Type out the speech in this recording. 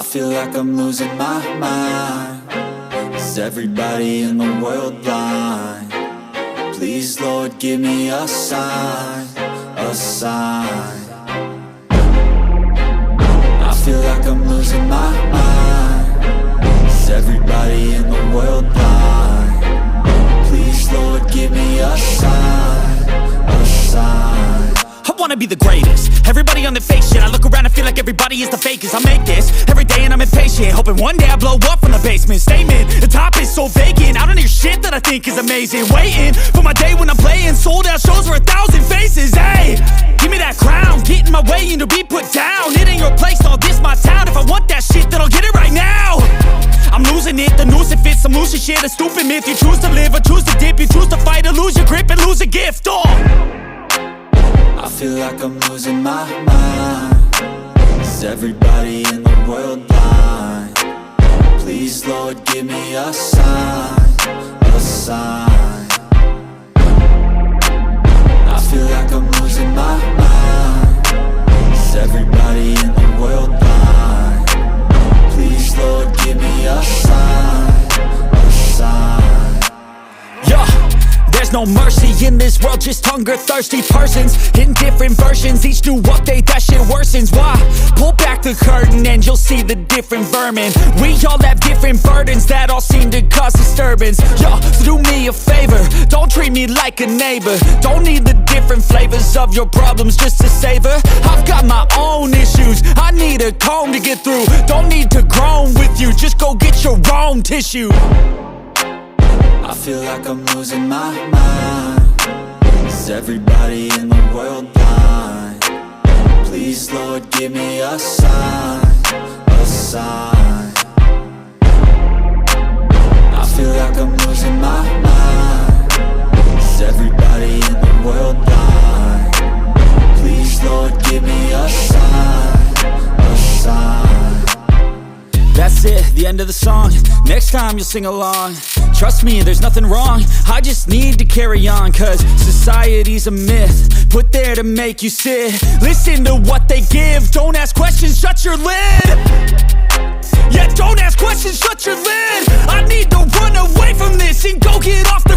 I feel like I'm losing my mind. Is everybody in the world blind? Please, Lord, give me a sign, a sign. I feel like I'm losing my mind. Is everybody in the world blind? Please, Lord, give me a sign, a sign. I wanna be the greatest. Everybody on the fake shit. I look around and feel like everybody is the fakest. I make this every day and I'm impatient, hoping one day I blow up from the basement. Statement, the top is so vacant. I don't hear shit that I think is amazing. Waiting for my day when I'm playing sold out shows for 1,000 faces. Hey, give me that crown, get in my way and to be put down. It ain't your place, all this my town. If I want that shit, then I'll get it right now. I'm losing it, the noose it fits. I'm losing shit, a stupid myth. You choose to live or choose to dip. You choose to fight or lose your grip and lose a gift. I feel like I'm losing my mind. Is everybody in the world blind? Please, Lord, give me a sign, a sign. I feel like I'm losing my mind. Is everybody in the world blind? Please, Lord, give me a sign, a sign. Yeah. There's no mercy in this world, just hunger-thirsty persons in different versions. Each new update, that shit worsens. Why? Pull back the curtain and you'll see the different vermin. We all have different burdens that all seem to cause disturbance. Yo, so do me a favor, don't treat me like a neighbor. Don't need the different flavors of your problems just to savor. I've got my own issues, I need a comb to get through. Don't need to groan with you, just go get your own tissue. I feel like I'm losing my mind. Is everybody in the world blind? Please, Lord, give me a sign, a sign. I feel like I'm losing my mind. Is everybody in the world blind? Please, Lord, give me a sign, a sign. That's it, the end of the song. Next time you'll sing along. Trust me, there's nothing wrong. I just need to carry on, cause society's a myth put there to make you sit. Listen to what they give. Don't ask questions, shut your lid. Yeah, don't ask questions, shut your lid. I need to run away from this and go get off the